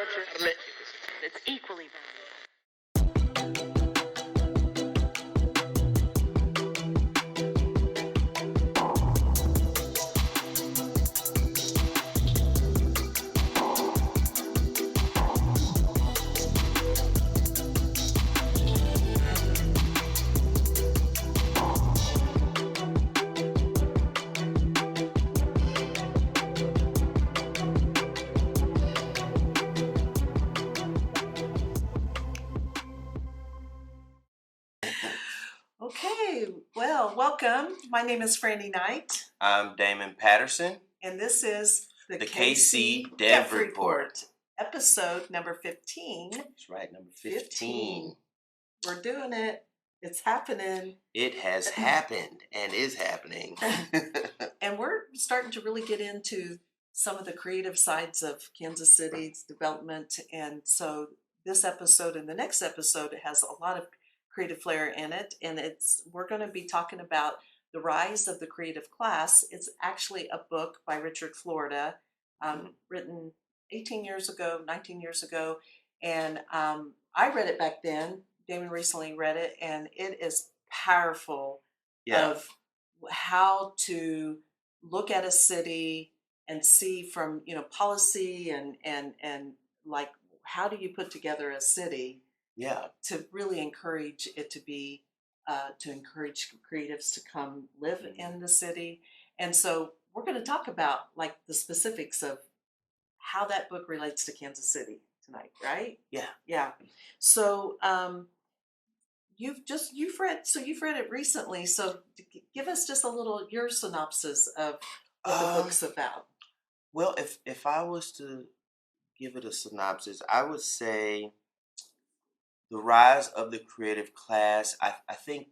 culture that's equally valuable. Okay, well, welcome. My name is Franny Knight, I'm Damon Patterson. and this is The KC Dev Report. episode number 15. That's right, number 15. We're doing it. It's happening. It has happened and is happening. And we're starting to really get into some of the creative sides of Kansas City's development. And so this episode and the next episode has a lot of creative flair in it. And we're going to be talking about The Rise of the Creative Class. It's actually a book by Richard Florida, written 18 years ago, 19 years ago. And I read it back then. Damon recently read it, and it is powerful of how to look at a city and see from policy and like how do you put together a city to really encourage it to be to encourage creatives to come live in the city. And so we're going to talk about like the specifics of how that book relates to Kansas City tonight, right? Yeah. So you've read it recently. So give us just a little your synopsis of what the book's about. Well, if I was to give it a synopsis, I would say The Rise of the Creative Class. I think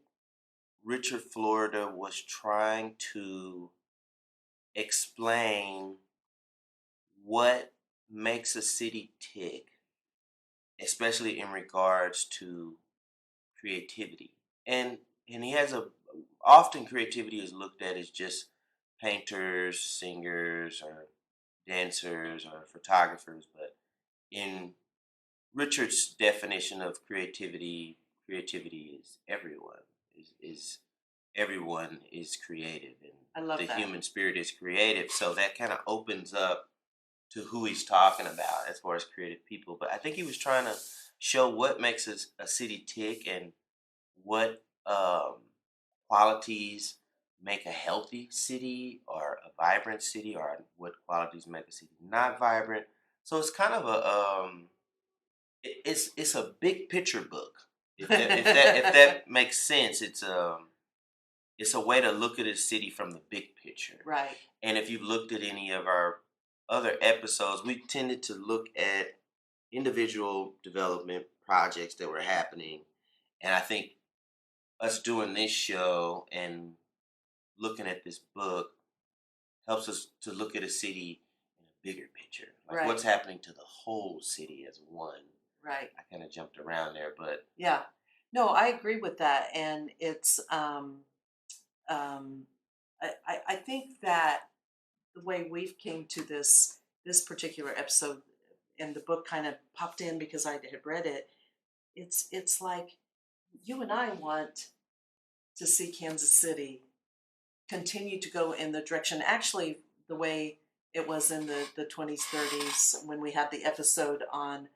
Richard Florida was trying to explain what makes a city tick, especially in regards to creativity. And he has often creativity is looked at as just painters, singers, or dancers, or photographers. But in Richard's definition of creativity is everyone. Is everyone is creative, and I love the that. human spirit is creative. So that kind of opens up to who he's talking about as far as creative people. But I think he was trying to show what makes a city tick and what qualities make a healthy city or a vibrant city, or what qualities make a city not vibrant. So it's kind of it's a big picture book. If that makes sense, it's a way to look at a city from the big picture. Right. And if you've looked at any of our other episodes, we tended to look at individual development projects that were happening. And I think us doing this show and looking at this book helps us to look at a city in a bigger picture. Like what's happening to the whole city as one. Right. I kind of jumped around there, but... Yeah. No, I agree with that. And it's... I think that the way we've came to this particular episode, and the book kind of popped in because I had read it. It's like you and I want to see Kansas City continue to go in the direction, actually the way it was in the 20s, 30s when we had the episode on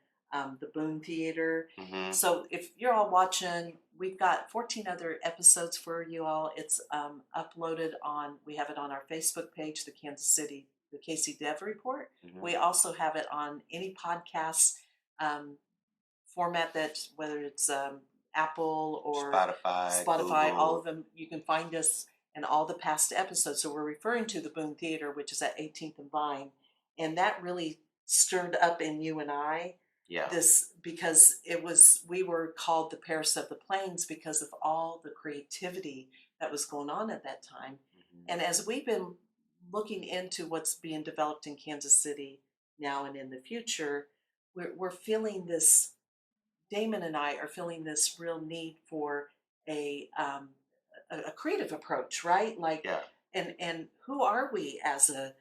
the Boone Theater. Mm-hmm. So if you're all watching, we've got 14 other episodes for you all. It's uploaded we have it on our Facebook page, the KC Dev Report. Mm-hmm. We also have it on any podcast format that, whether it's Apple or Spotify, Google. All of them, you can find us in all the past episodes. So we're referring to the Boone Theater, which is at 18th and Vine. And that really stirred up in you and I this, because we were called the Paris of the Plains because of all the creativity that was going on at that time. Mm-hmm. And as we've been looking into what's being developed in Kansas City now and in the future, we're feeling this, Damon and I are feeling this real need for a creative approach, right? Like, and who are we as a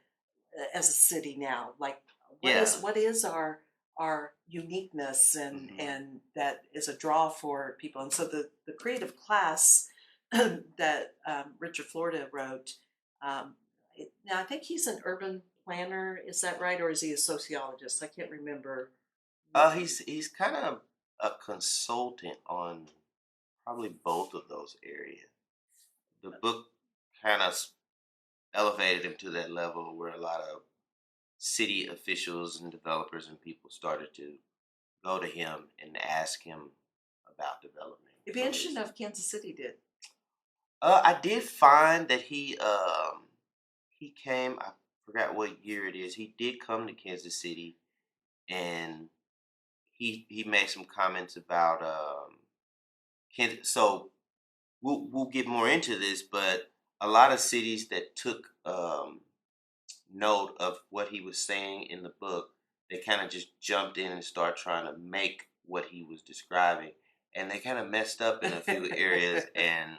city now? Like, what is our our uniqueness and Mhm. and that is a draw for people. And so the creative class that Richard Florida wrote. Now I think he's an urban planner. Is that right, or is he a sociologist? I can't remember. He's kind of a consultant on probably both of those areas. The book kind of elevated him to that level where a lot of city officials and developers and people started to go to him and ask him about development. It'd be So interesting to know if Kansas City did. I did find that he came. I forgot what year it is. He did come to Kansas City, and he made some comments about So we'll get more into this, but a lot of cities that took note of what he was saying in the book, they kind of just jumped in and started trying to make what he was describing, and they kind of messed up in a few areas. And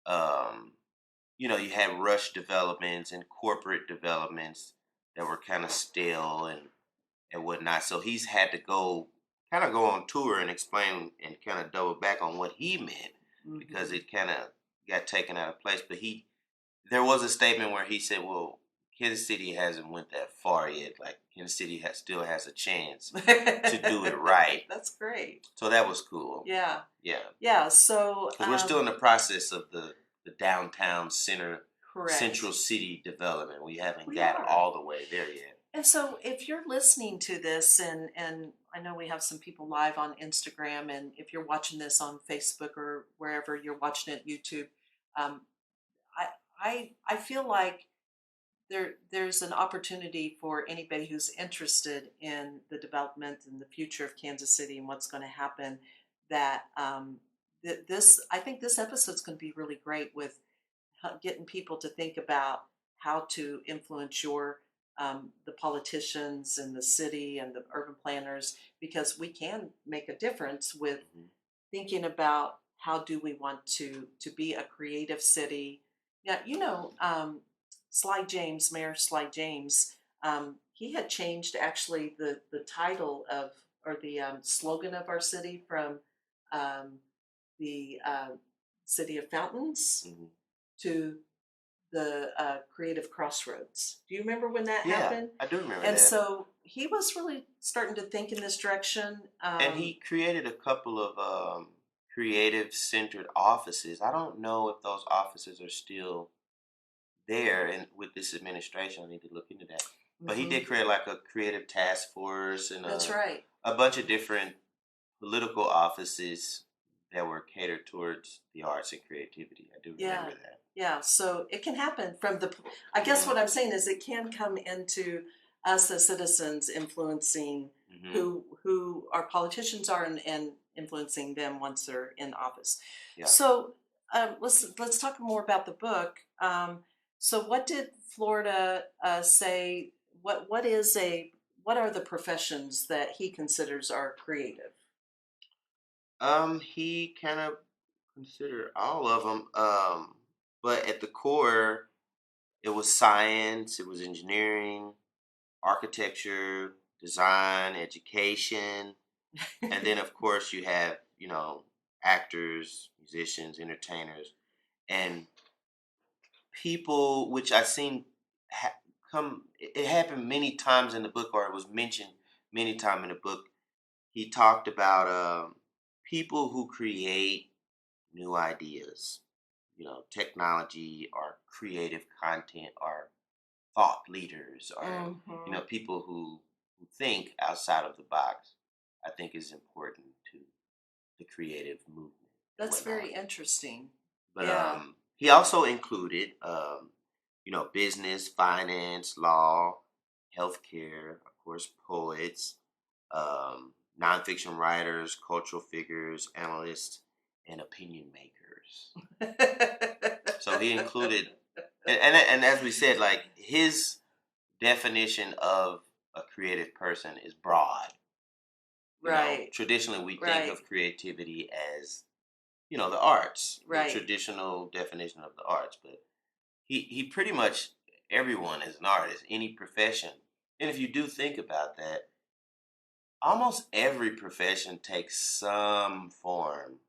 um, you had rush developments and corporate developments that were kind of stale and whatnot. So he's had to go on tour and explain and kind of double back on what he meant because Mhm. it kind of got taken out of place. But there was a statement where he said, "Well, Kansas City hasn't went that far yet. Like Kansas City still has a chance to do it right." That's great. So that was cool. Yeah, Yeah, yeah. So because we're still in the process of the downtown central correct. city development. We haven't We got are. all the way there yet. And so if you're listening to this and I know we have some people live on Instagram, and if you're watching this on Facebook or wherever you're watching it, YouTube, um, I I feel like there's an opportunity for anybody who's interested in the development and the future of Kansas City and what's going to happen. That this I think this episode's going to be really great with getting people to think about how to influence the politicians and the city and the urban planners, because we can make a difference with Mhm. thinking about how do we want to be a creative city. Yeah, Sly James, Mayor Sly James, he had changed actually the title of or the slogan of our city from um, the City of Fountains Mhm. to the Creative Crossroads. Do you remember when that Yeah, happened? I do remember And that. so he was really starting to think in this direction. And he created a couple of creative centered offices. I don't know if those offices are still there and with this administration. I need to look into that. But he Mhm. did create like a creative task force and That's right. a bunch of different political offices that were catered towards the arts and creativity. I do Yeah. remember that. Yeah. So it can happen I guess what Mhm. I'm saying is it can come into us as citizens influencing Mhm. who our politicians are and influencing them once they're in office. Yeah. So let's talk more about the book. So what did Florida say? What are the professions that he considers are creative? He kind of considered all of them. But at the core, it was science, it was engineering, architecture, design, education, and then of course you have, actors, musicians, entertainers, and people which I seen come. It happened many times in the book, or it was mentioned many times in the book. He talked about people who create new ideas, technology or creative content or thought leaders or Hmm. people who think outside of the box. I think is important to the creative movement and That's whatnot. very interesting. But Yeah. he also included business, finance, law, healthcare, of course, poets, nonfiction writers, cultural figures, analysts, and opinion makers. So he included, and as we said, like his definition of a creative person is broad. Right, Traditionally we think right, of creativity as the arts, the right. traditional definition of the arts, but he pretty much everyone is an artist, any profession. And if you do think about that, almost every profession takes some form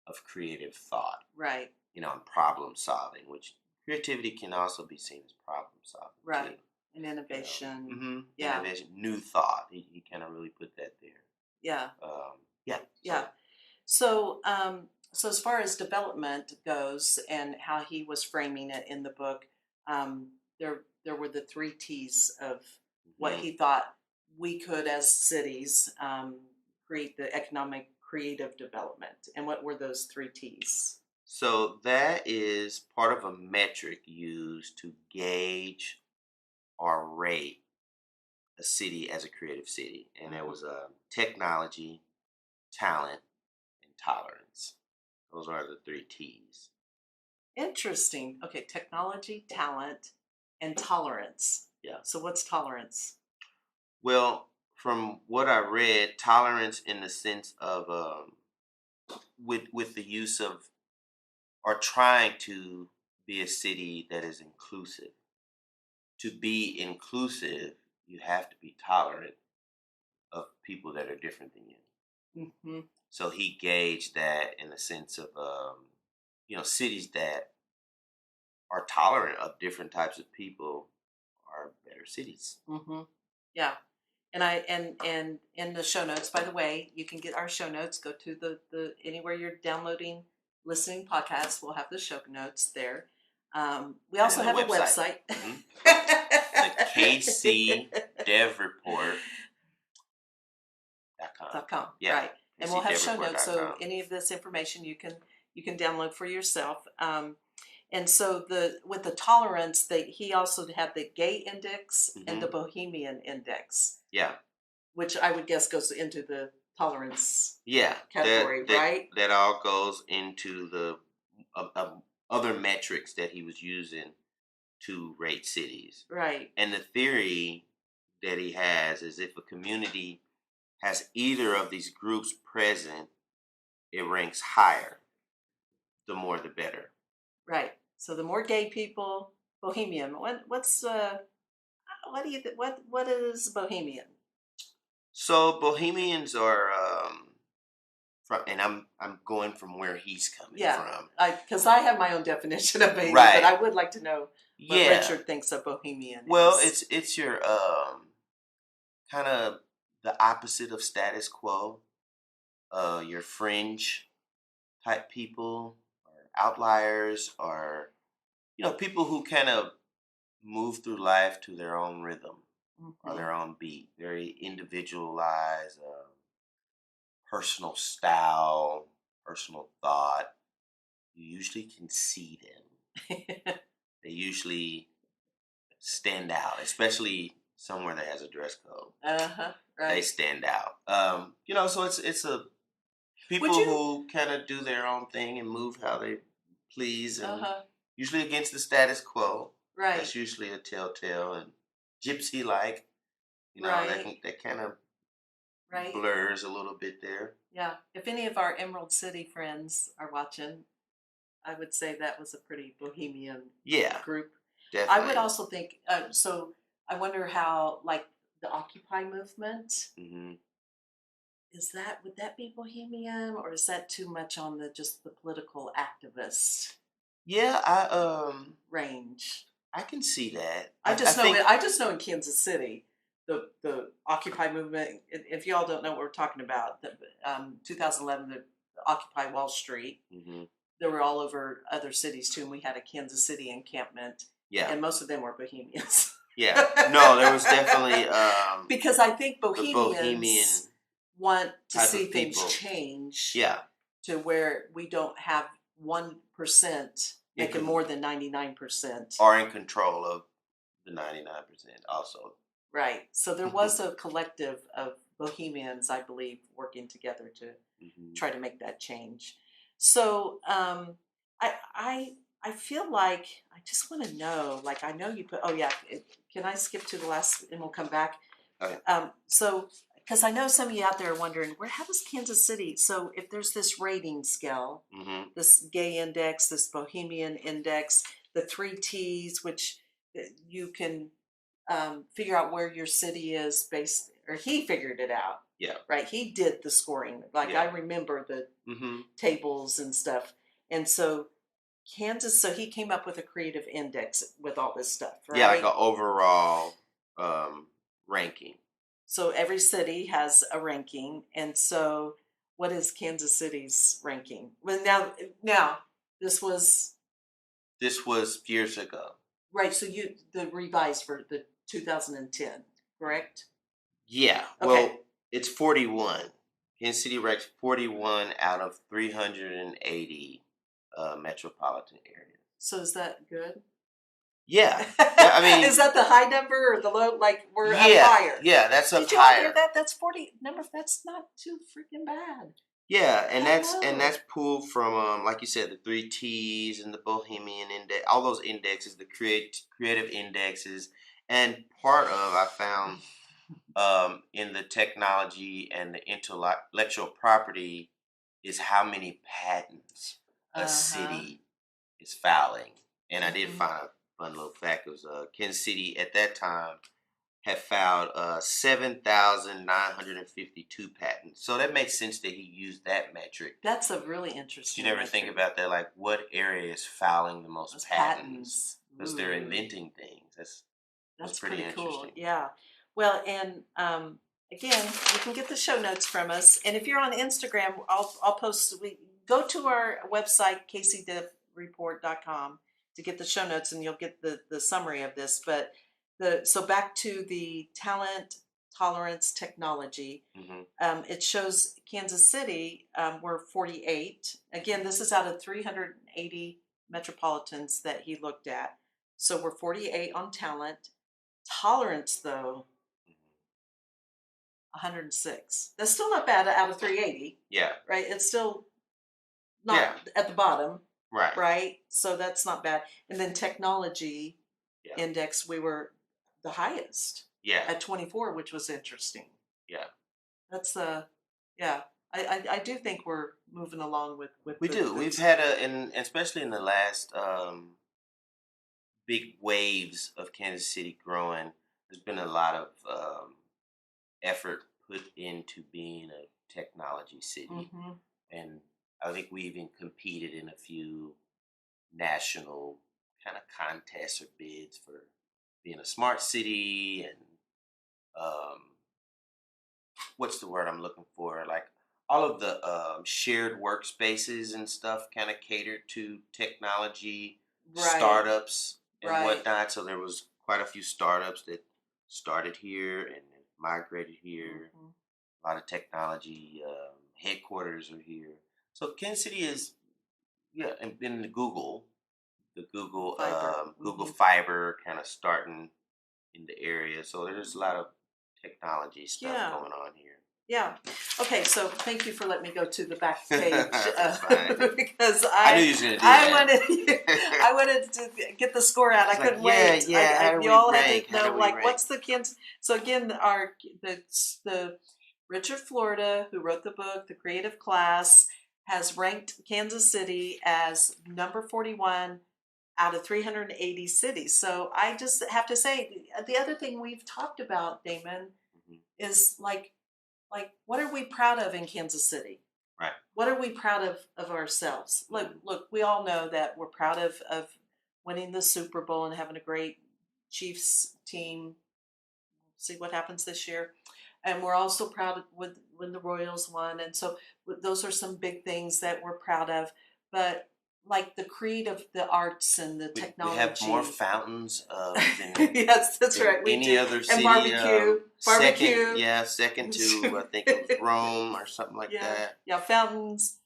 of creative thought, Right. and problem solving, which creativity can also be seen as problem solving. Right. Too, And innovation. Yeah. Innovation, new thought. He kind of really put that there. Yeah. Yeah. Yeah. So, so as far as development goes and how he was framing it in the book, there were the three T's of what Mhm. he thought we could, as cities, create the economic creative development. And what were those three T's? So that is part of a metric used to gauge or rate a city as a creative city, and there was technology, talent, and tolerance. Those are the three T's. Interesting. Okay, technology, talent, and tolerance. Yeah. So what's tolerance? Well, from what I read, tolerance in the sense of with the use of or trying to be a city that is inclusive. To be inclusive, you have to be tolerant of people that are different than you. Hmm. So he gauged that in the sense of cities that are tolerant of different types of people are better cities. Hmm. Yeah. And and in the show notes, by the way, you can get our show notes. Go to the anywhere you're downloading, listening podcasts. We'll have the show notes there. We also And the have website. a Mhm. website. The KCDevReport.com. .com. Yeah. Right. And we'll have show notes, so KCDevReport.com. any of this information you can download for yourself. And so the with the tolerance, that he also had the gay index and the Mhm. bohemian index, Yeah. which I would guess goes into the tolerance Yeah. category, right? That all goes into the other metrics that he was using to rate cities. Right. And the theory that he has is if a community has either of these groups present, it ranks higher. The more, the better. Right. So the more gay people, bohemian. What do you what is bohemian? So Bohemians are, and I'm going from where he's coming Yeah, from. because I have my own definition of bohemian, Right. but I would like to know what Yeah. Richard thinks of bohemian Well, is. it's your kind of the opposite of status quo. Your fringe type people, or outliers, or people who kind of move through life to their own rhythm or Mhm. their own beat, very individualized, personal style, personal thought. You usually can see them. They usually stand out, especially somewhere that has a dress code. Uh-huh. They Right. stand out. So it's a Would people you? who kind of do their own thing and move how they please, and Uh-huh. usually against the status quo. Right. That's usually a telltale, and gypsy like. Right. That kind of Right. blurs a little bit there. Yeah. If any of our Emerald City friends are watching, I would say that was a pretty bohemian Yeah, group. definitely. I would also think so. I wonder how, like, the Occupy movement, Hmm. would that be bohemian, or is that too much on the just the political activist Yeah, range? I can see that. I just know think I just know in Kansas City, the Occupy movement. If y'all don't know what we're talking about, 2011, the Occupy Wall Street. Mhm. They were all over other cities too, and we had a Kansas City encampment, Yeah, and most of them were bohemians. yeah. No, there was definitely Because I think the bohemians bohemian want to type see of things people. change Yeah, to where we don't have 1% It making could- more than 99%. are in control of the 99%. Also, Right. So there was a collective of bohemians, I believe, working together to Mhm. try to make that change. So I feel like I just want to know. Like I know you put. Oh yeah. Can I skip to the last and we'll come back? Okay. So because I know some of you out there are wondering where how does Kansas City? So if there's this rating scale, Mhm. this gay index, this bohemian index, the three T's, which you can figure out where your city is based or he figured it out. Yeah. Right. He did the scoring. Like I Yeah. remember the Mm-hmm. tables and stuff. And so so he came up with a creative index with all this stuff, right? Yeah, like an overall ranking. So every city has a ranking. And so what is Kansas City's ranking? Well, now this was This was years ago. right. So the revised for the 2010, correct? Yeah. Okay. Well, it's 41. Kansas City ranks 41 out of 380 metropolitan areas. So is that good? Yeah. I mean, is that the high number or the low? Like we're up yeah, higher. yeah, that's up Did you all higher. hear that? That's 40 number. That's not too freaking bad. Yeah, and I that's know. pulled from like you said, the 3 T's and the Bohemian Index, all those indexes, the creative indexes, and part of I found in the technology and the intellectual property is how many patents a city is filing. And I did find a fun little fact. It was Kansas City at that time had filed 7,952 patents. So that makes sense that he used that metric. That's a really interesting. You never think about that, like what area is filing the most those patents because they're Ooh. inventing things. That's pretty cool. interesting. Yeah. Well, and again, you can get the show notes from us, and if you're on Instagram, I'll post. We go to our website kcdivreport.com to get the show notes, and you'll get the summary of this. But so back to the talent tolerance technology. Mm-hmm. It shows Kansas City. We're 48. Again, this is out of 380 metropolitans that he looked at. So we're 48 on talent. Tolerance, though, 106. That's still not bad out of 380. Yeah. Right? It's still not at the bottom. Right. Right? So that's not bad. And then technology index, we were the highest. Yeah. At 24, which was interesting. Yeah. That's yeah. I do think we're moving along with we do. We've had and especially in the last big waves of Kansas City growing, there's been a lot of effort put into being a technology city. And I think we even competed in a few national kind of contests or bids for being a smart city and what's the word I'm looking for? Like all of the shared workspaces and stuff kind of catered to technology startups and whatnot. So there was quite a few startups that started here and migrated here. A lot of technology headquarters are here. So Kansas City is, and then the Google Fiber. Google Fiber kind of starting in the area. So there's a lot of technology stuff going on here. Yeah. Okay. So thank you for letting me go to the back page because I knew you was gonna do that. I wanted to get the score out. I couldn't wait. You all had to know what's the Kansas. So again, the Richard Florida, who wrote the book, The Creative Class, has ranked Kansas City as number 41 out of 380 cities. So I just have to say, the other thing we've talked about, Damon, is like what are we proud of in Kansas City? Right. What are we proud of ourselves? Look, we all know that we're proud of winning the Super Bowl and having a great Chiefs team. See what happens this year. And we're also proud when the Royals won. And so those are some big things that we're proud of. But like the creed of the arts and the technology. We have more fountains than yes, that's right. We any do. other city. And barbecue. Second to I think it was Rome or something like that. Yeah, fountains,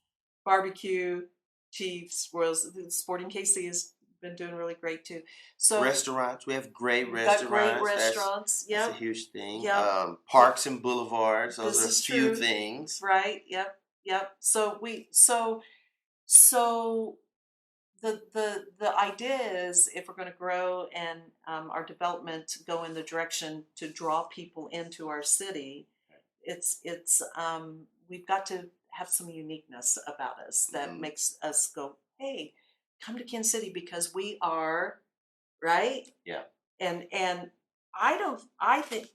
barbecue, Chiefs, Royals. Sporting KC has been doing really great too. So restaurants, we have great restaurants. restaurants. Got great restaurants. That's a huge thing. Yep. Parks and boulevards. Those are a few true. things. Right. Yep. So the idea is if we're going to grow and our development go in the direction to draw people into our city, it's we've got to have some uniqueness about us that makes us go, hey, come to Kansas City because we are right. Yeah. And I think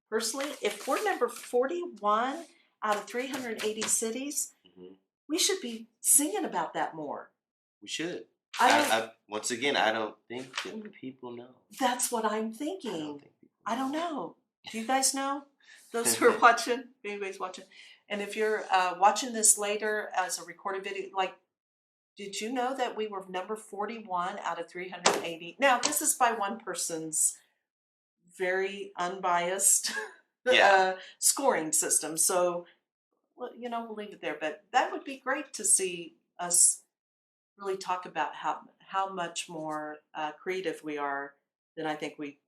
personally, if we're number 41 out of 380 cities, Mhm. we should be singing about that more. We should. I don't. Once again, I don't think that people know. That's what I'm I don't thinking. think people I don't know. Do you guys know? Those who know. are watching, if anybody's watching, and if you're watching this later as a recorded video, like, did you know that we were number 41 out of 380? Now, this is by one person's very unbiased Yeah. scoring system. So, well, we'll leave it there. But that would be great to see us really talk about how much more creative we are than I think we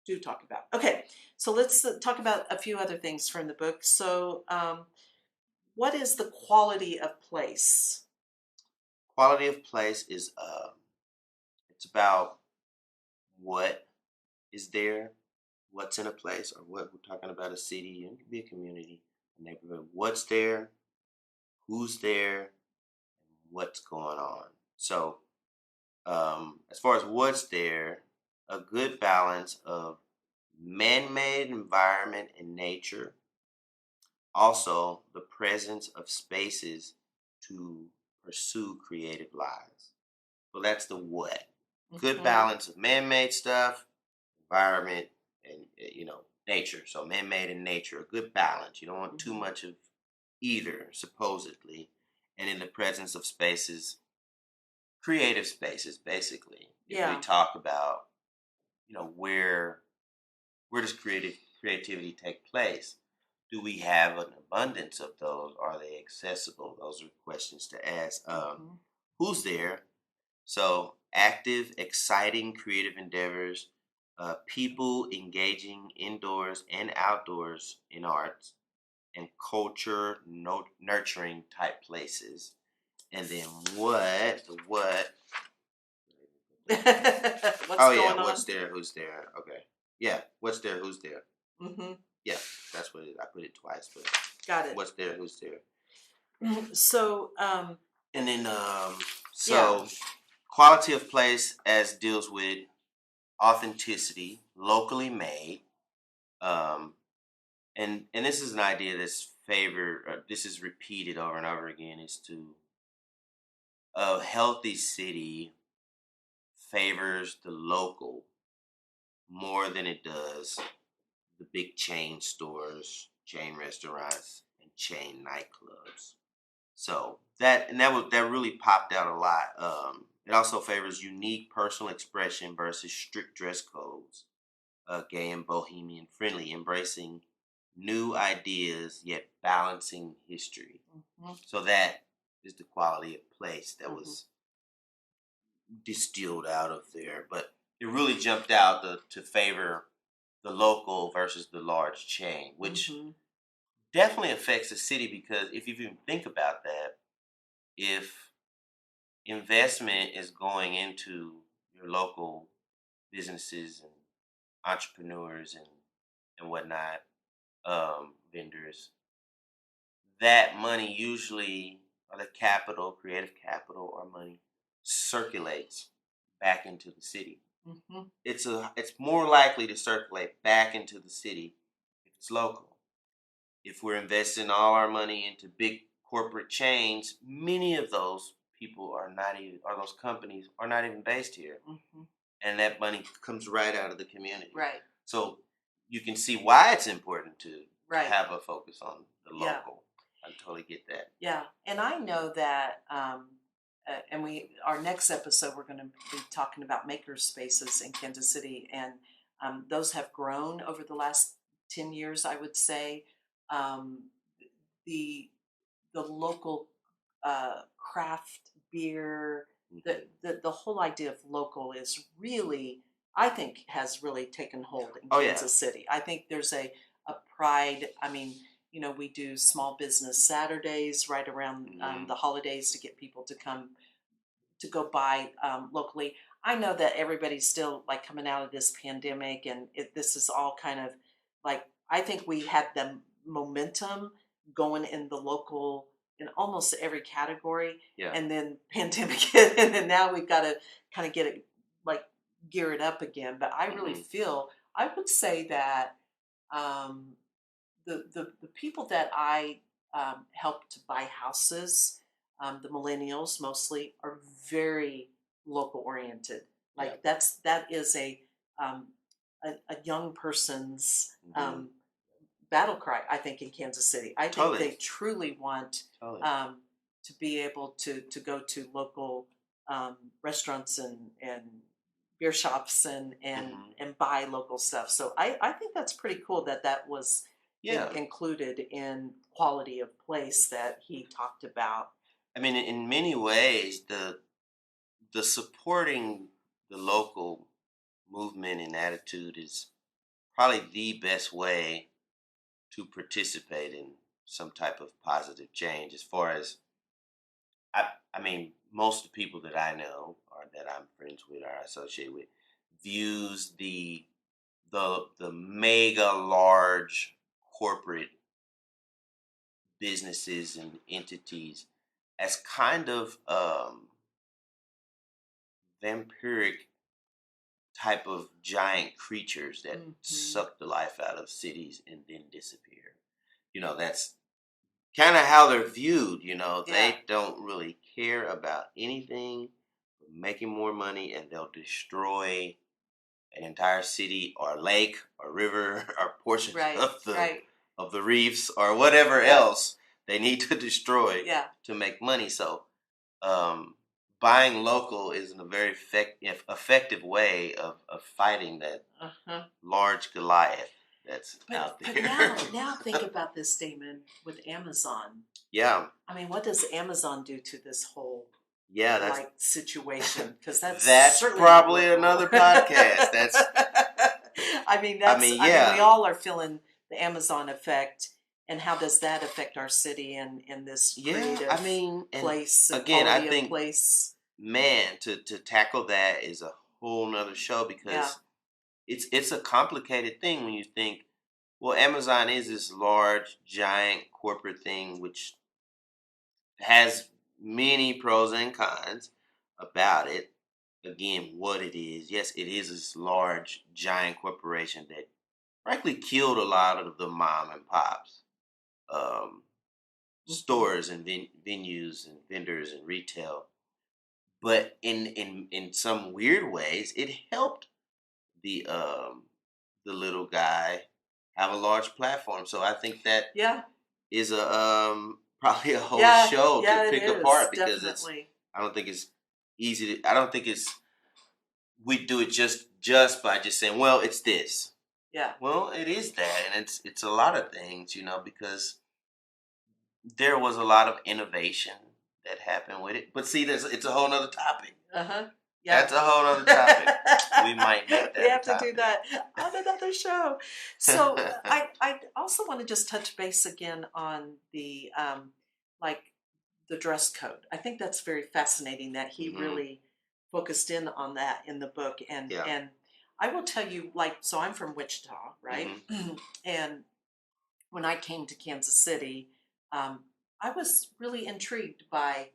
do talk about. Okay, so let's talk about a few other things from the book. So, what is the quality of place? Quality of place is it's about what is there, what's in a place, or what we're talking about a city, and it could be a community, a neighborhood. What's there, who's there, and what's going on. So, as far as what's there, a good balance of man-made environment and nature. Also, the presence of spaces to pursue creative lives. So that's the what. Good Mhm. balance of man-made stuff, environment, and nature. So man-made and nature, a good balance. You don't want too much of either, supposedly. And in the presence of spaces, creative spaces, basically. If we Yeah. talk about, where does creativity take place? Do we have an abundance of those? Are they accessible? Those are questions to ask. Mhm. Who's there? So, active, exciting, creative endeavors, people engaging indoors and outdoors in arts, and culture nurturing type places. And then what? The what? What's Oh, going yeah, on? what's there? Who's there? Okay. Yeah, what's there? Who's there? Hmm. Yeah, that's what it is. I put it twice, but Got it. what's there? Who's there? So, And then, yeah. so quality of place as deals with authenticity, locally made, um, and this is an idea that's favored. This is repeated over and over again. Is to a healthy city favors the local more than it does the big chain stores, chain restaurants, and chain nightclubs. So that really popped out a lot. It also favors unique personal expression versus strict dress codes, gay and bohemian friendly, embracing new ideas yet balancing history. Mhm. So that is the quality of place that Mhm. was distilled out of there. But it really jumped out to favor the local versus the large chain, which Mhm. definitely affects the city because if you even think about that, if investment is going into your local businesses and entrepreneurs and whatnot, vendors, that money usually, or the capital, creative capital or money, circulates back into the city. Mhm. It's more likely to circulate back into the city if it's local. If we're investing all our money into big corporate chains, many of those people are not even, or those companies are not even based here. Mhm. And that money comes right out of the community. Right. So you can see why it's important to Right. have a focus on the Yeah. local. I totally get that. Yeah, and I know that, and our next episode we're going to be talking about maker spaces in Kansas City, and those have grown over the last 10 years. I would say um, the the local craft beer, Mhm. the whole idea of local is really, I think, has really taken hold in Oh, yeah. Kansas City. I think there's a pride. I mean, we do small business Saturdays right around Mhm. the holidays to get people to come to go buy locally. I know that everybody's still like coming out of this pandemic, and this is all kind of like, I think we had the momentum going in the local in almost every category, Yeah. and then pandemic hit, and then now we've got to kind of get it like gear it up again. But I really Mhm. feel, I would say that um, the people that I help to buy houses, the millennials mostly, are very local oriented. Like Yeah. that is um, a young person's Hmm. battle cry. I think in Kansas City, I think Totally. they truly want Totally. to be able to go to local restaurants and beer shops Hmm. and buy local stuff. So I think that's pretty cool that that was Yeah. included in quality of place that he talked about. I mean, in many ways, the supporting the local movement and attitude is probably the best way to participate in some type of positive change. As far as I mean, most of the people that I know or that I'm friends with or associated with views the mega large corporate businesses and entities as kind of vampiric type of giant creatures that Hmm. suck the life out of cities and then disappear. That's kind of how they're viewed. Yeah. They don't really care about anything but making more money, and they'll destroy an entire city or lake or river or portions Right. Right. of the reefs or whatever Yeah. else they need to destroy Yeah. to make money. So um, buying local is a very effective way of fighting that Uh-huh. large Goliath that's out But there. now think about this, Damon, with Amazon. Yeah, I mean, what does Amazon do to this whole yeah, that's like situation? Because that's that's certainly not probably local. another podcast. That's I mean, we yeah, all are feeling the Amazon effect, and how does that affect our city and this yeah. I creative mean, and place and again, I quality of think, place? man, to tackle that is a whole nother show Yeah. because it's a complicated thing when you think, well, Amazon is this large, giant corporate thing which has many pros and cons about it. Again, what it is, yes, it is this large, giant corporation that frankly killed a lot of the mom and pops um, Hmm. stores and venues and vendors and retail. But in some weird ways, it helped the little guy have a large platform. So I think that Yeah. is a probably a whole Yeah. show to Yeah. It pick is apart because it's definitely. I don't think it's I don't think it's we do it just by just saying, well, it's this. Yeah. Well, it is that, and it's a lot of things, because there was a lot of innovation that happened with it. But see, it's a whole nother topic. Uh huh. Yeah. That's a whole other topic. We might make We that a have to do topic. that on another show. So I also want to just touch base again on the like the dress code. I think that's very fascinating that he Hmm. really focused in on that in the book. Yeah. And I will tell you, like, so I'm from Wichita, right? Hmm. And when I came to Kansas City, um, I was really intrigued by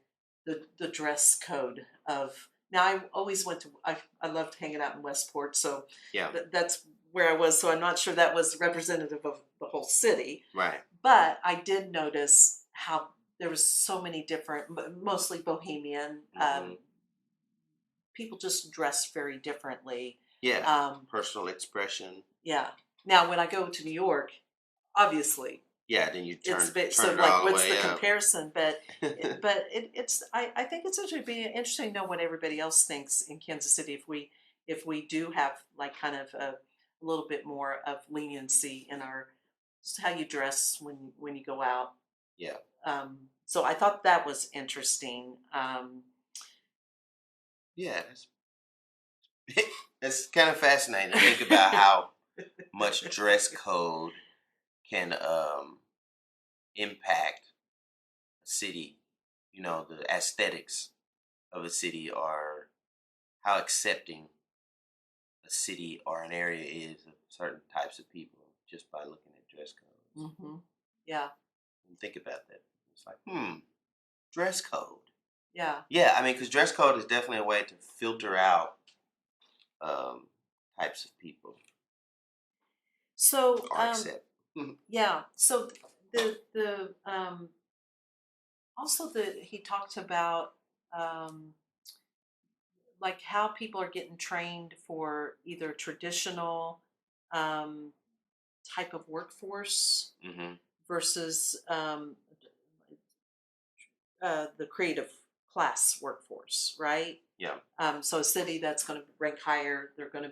the dress code of. Now I always went to. I loved hanging out in Westport, so Yeah. that's where I was. So I'm not sure that was representative of the whole city, Right. but I did notice how there was so many different, mostly bohemian. Hmm. People just dress very differently. Yeah. Um, Personal expression. yeah. Now when I go to New York, obviously Yeah. Then you it's turn so it like all the what's the way up. comparison, but it's I think it's actually be interesting to know what everybody else thinks in Kansas City if we do have like kind of a little bit more of leniency in our just how you dress when you go out. Yeah. So I thought that was interesting. Yeah. It's kind of fascinating to think about how much dress code can impact a city. The aesthetics of a city or how accepting a city or an area is of certain types of people just by looking at dress codes. Hmm. Yeah, And think about that. It's like, dress code. yeah. Yeah, I mean, because dress code is definitely a way to filter out um, types of people. So, or accept. yeah. So the also he talked about like how people are getting trained for either traditional um, type of workforce Mm-hmm. versus the creative class workforce, right? Yeah. So a city that's going to rank higher, there's going to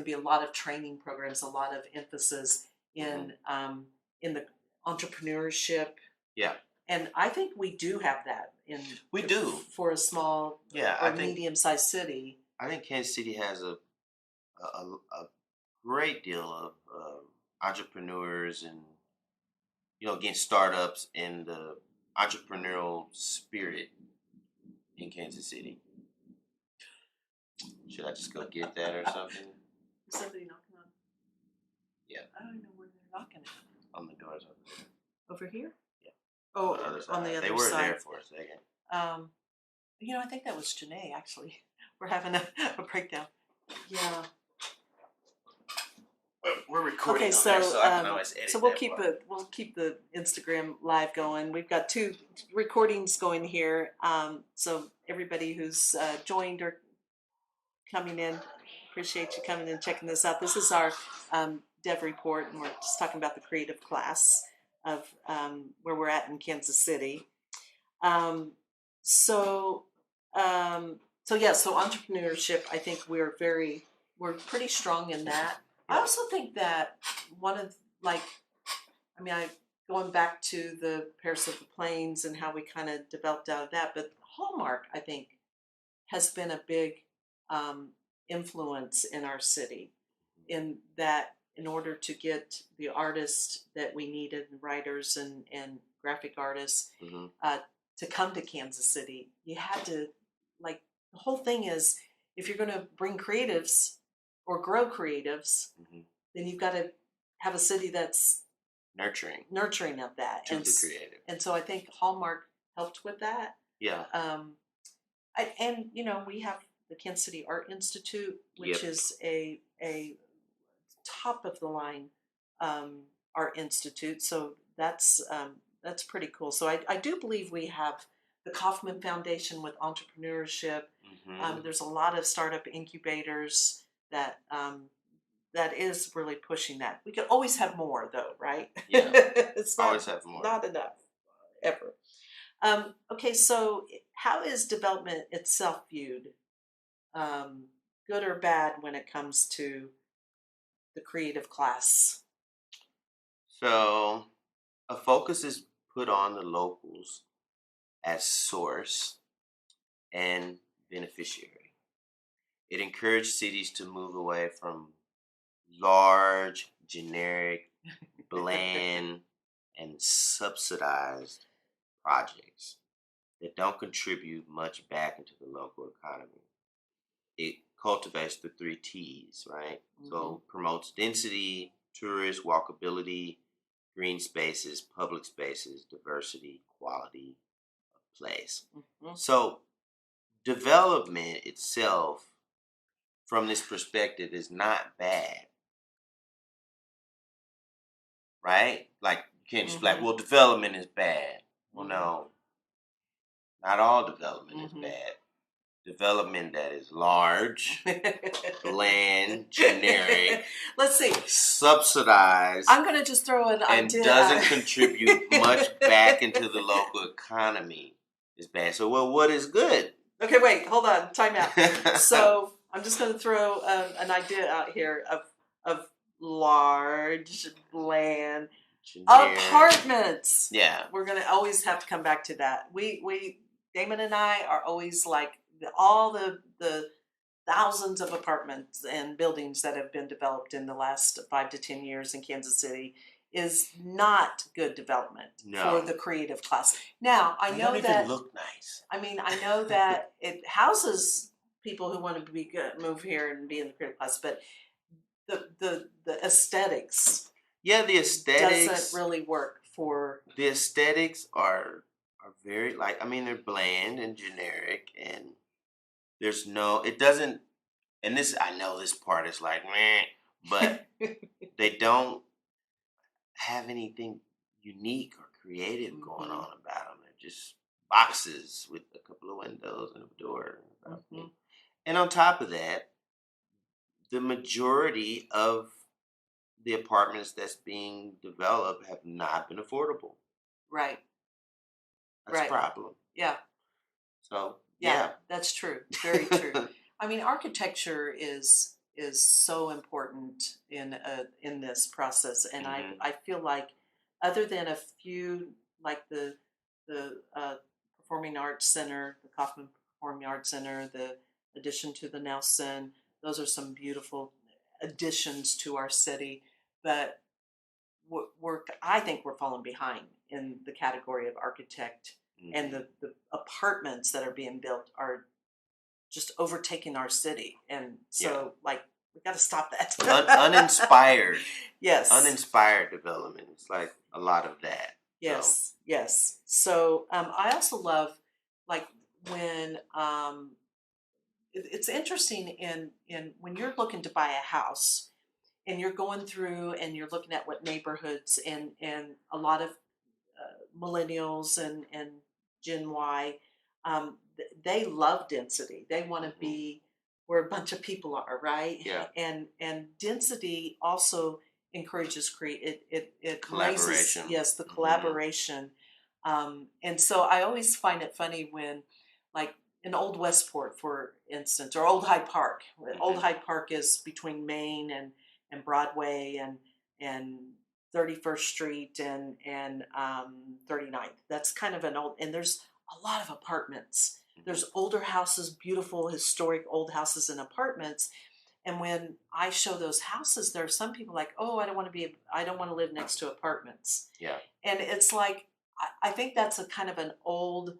be a lot of training programs, a lot of emphasis in the entrepreneurship, Yeah. and I think we do have that in We do. for a small Yeah, or medium-sized city. I think Kansas City has a great deal of entrepreneurs and again startups and the entrepreneurial spirit in Kansas City. Should I just go get that or something? Is somebody knocking on? Yeah. I don't know where they're knocking at. On the doors over there. Over here? Yeah. Oh, On the other on the side. other They were side. there for a second. I think that was Janae. Actually, we're having a breakdown. Yeah. We're recording Okay, on so there, so I can always edit so we'll that keep part. we'll keep the Instagram live going. We've got 2 recordings going here. So everybody who's joined or coming in, appreciate you coming and checking this out. This is our Dev report, and we're just talking about the creative class of where we're at in Kansas City. So entrepreneurship. I think we're pretty strong in that. I also think that one of going back to the Paris of the Plains and how we kind of developed out of that, but Hallmark, I think, has been a big influence in our city in that in order to get the artists that we needed, writers and graphic artists, Mm-hmm. to come to Kansas City, you had to, like, the whole thing is, if you're going to bring creatives or grow creatives, Mm-hmm. then you've got to have a city that's Nurturing of that. to the creative. And so I think Hallmark helped with that. Yeah. We have the Kansas City Art Institute, which Yep. is a top of the line art institute. So that's pretty cool. So I do believe we have the Kauffman Foundation with entrepreneurship. Mm-hmm. There's a lot of startup incubators that is really pushing that. We could always have more, though, right? Yeah. It's Always have more. not enough ever. Okay, so how is development itself viewed, good or bad, when it comes to the creative class? So a focus is put on the locals as source and beneficiary. It encouraged cities to move away from large, generic, bland, and subsidized projects that don't contribute much back into the local economy. It cultivates the 3 T's, right? Mm-hmm. So promotes density, tourist walkability, green spaces, public spaces, diversity, quality of place. Mm-hmm. So development itself, from this perspective, is not bad. Right? Like, you can't just be like, well, development is bad. Well, no. Not all development is bad. Development that is large, bland, generic. Let's see. Subsidized. I'm going to just throw an and idea. Doesn't contribute much back into the local economy is bad. So, well, what is good? Okay, wait, hold on. Time out. So I'm just going to throw an idea out here of large, bland Generic. apartments. Yeah. We're going to always have to come back to that. We Damon and I are always like all the thousands of apartments and buildings that have been developed in the last 5 to 10 years in Kansas City is not good development for the creative class. Now, I know don't that even look nice. I mean, I know that it houses people who want to be good, move here and be in the creative class, but the aesthetics, yeah, the aesthetics doesn't really work for. The aesthetics are very, like, I mean, they're bland and generic, and there's no, it doesn't, and this, I know this part is like, meh, but they don't have anything unique or creative going Mhm. on about them. They're just boxes with a couple of windows and a door. Mhm. And on top of that, the majority of the apartments that's being developed have not been affordable. Right. That's a Right. problem. Yeah. So Yeah. yeah. That's true. Very true. I mean, architecture is so important in this process, and Mhm. I feel like other than a few like the Performing Arts Center, the Kaufman Performing Arts Center, the addition to the Nelson, those are some beautiful additions to our city, but I think we're falling behind in the category of architect, and Mhm. the apartments that are being built are just overtaking our city, and Yeah. so like we got to stop that. Uninspired, Yes, uninspired development. It's like a lot of that. So yes, yes. So I also love like when it's interesting in when you're looking to buy a house and you're going through and you're looking at what neighborhoods and a lot of millennials and Gen Y, they love density. They want to mhm. be where a bunch of people are, right? Yeah, And density also encourages it raises, collaboration. yes, the Mhm. collaboration. And so I always find it funny when like in Old Westport, for instance, or Old Hyde Park. Old Mhm. Hyde Park is between Main and Broadway and 31st Street and 39th. That's kind of an old, and there's a lot of apartments. Mhm. There's older houses, beautiful historic old houses and apartments. And when I show those houses, there are some people like, oh, I don't want to live next to apartments. Yeah. And it's like, I think that's a kind of an old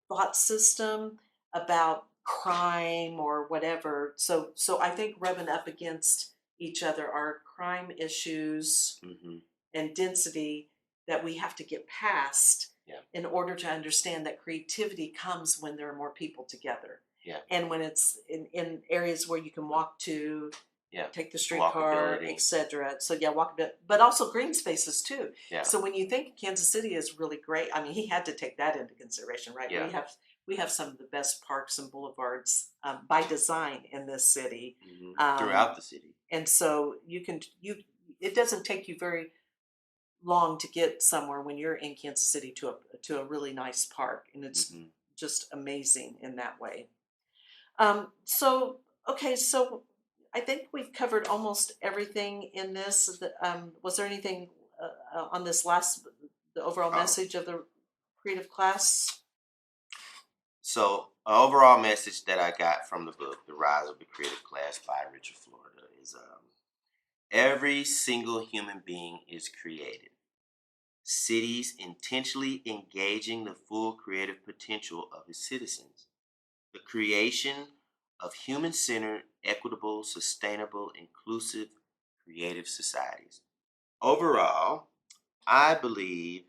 thought system about crime or whatever. So I think rubbing up against each other are crime issues Mhm. and density that we have to get past Yeah. in order to understand that creativity comes when there are more people together. Yeah. And when it's in areas where you can walk to, Yeah. take the streetcar, Walkability. etc. So yeah, walk a bit, but also green spaces too. Yeah. So when you think Kansas City is really great, I mean, he had to take that into consideration, right? Yeah. We have some of the best parks and boulevards by design in this city, Mhm. um, Throughout the city. and so you it doesn't take you very long to get somewhere when you're in Kansas City to a really nice park, and it's Mhm. just amazing in that way. So okay, so I think we've covered almost everything in this. Was there anything on this last the overall Oh. message of the creative class? So, an overall message that I got from the book, The Rise of the Creative Class by Richard Florida, is every single human being is creative. Cities intentionally engaging the full creative potential of its citizens. The creation of human centered, equitable, sustainable, inclusive, creative societies. Overall, I believe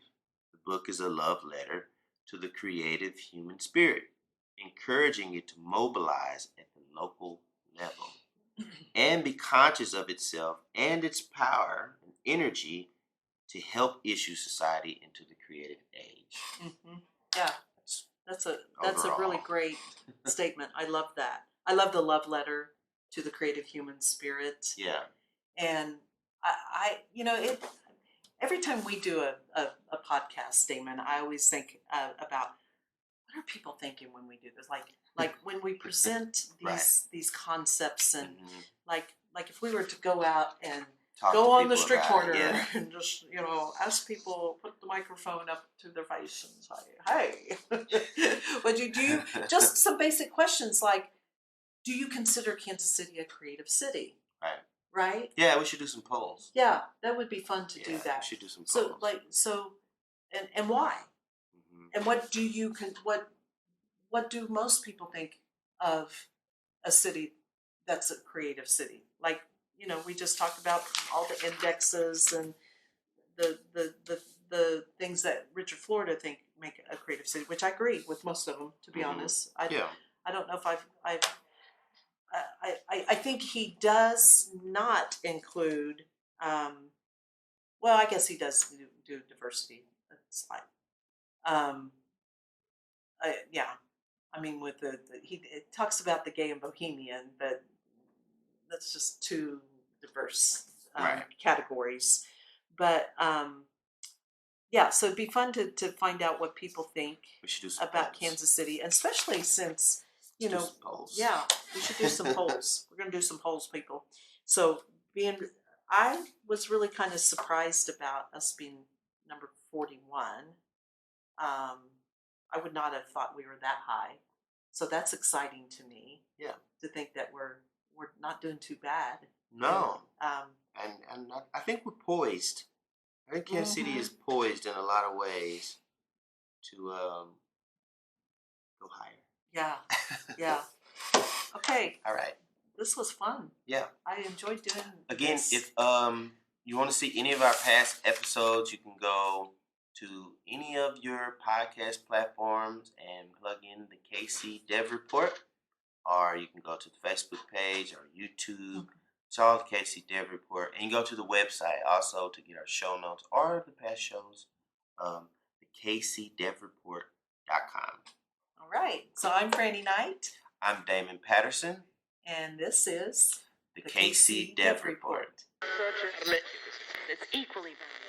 the book is a love letter to the creative human spirit, encouraging it to mobilize at the local level and be conscious of itself and its power and energy to help issue society into the creative age. Hmm. Yeah, That's that's a really overall. great statement. I love that. I love the love letter to the creative human spirit, Yeah. and I you know it. Every time we do a podcast, Damon, I always think about what are people thinking when we do this? Like when we present Right. these concepts and Mhm. like if we were to go out and Talk go to on the people street about corner it. Yeah. and just ask people, put the microphone up to their face and say, "Hey," but you do just some basic questions like, "Do you consider Kansas City a creative city?" Right. Right? Yeah, we should do some polls. Yeah, that would be fun to do Yeah, we that. should do some So polls. and why? Mhm. And what do most people think of a city that's a creative city? Like, we just talked about all the indexes and the things that Richard Florida think make a creative city, which I agree with most of them, to be Mhm. honest. Yeah. I don't know if I think he does not include. Well, I guess he does do diversity. That's fine. Um, yeah, I mean, with it talks about the gay and bohemian, but that's just two diverse Right. categories. But yeah, so it'd be fun to find out what people think We should do some about polls. Kansas City, and especially since you Do know, some polls. yeah, we should do some polls. We're gonna do some polls, people. So I was really kind of surprised about us being number 41. I would not have thought we were that high, so that's exciting to me. Yeah. To think that we're not doing too bad. No. And, And I think we're poised. I think Kansas City Mhm. is poised in a lot of ways to go higher. yeah, yeah. Okay, All right. this was fun. Yeah. I enjoyed doing. Again, this. if you want to see any of our past episodes, you can go to any of your podcast platforms and plug in the KC Dev Report, or you can go to the Facebook page or YouTube. It's all the KC Dev Report, and you go to the website also to get our show notes or the past shows. The KCDevReport.com. All right. So I'm Franny Knight, I'm Damon Patterson. and this is The KC Dev Report. That's equally valuable.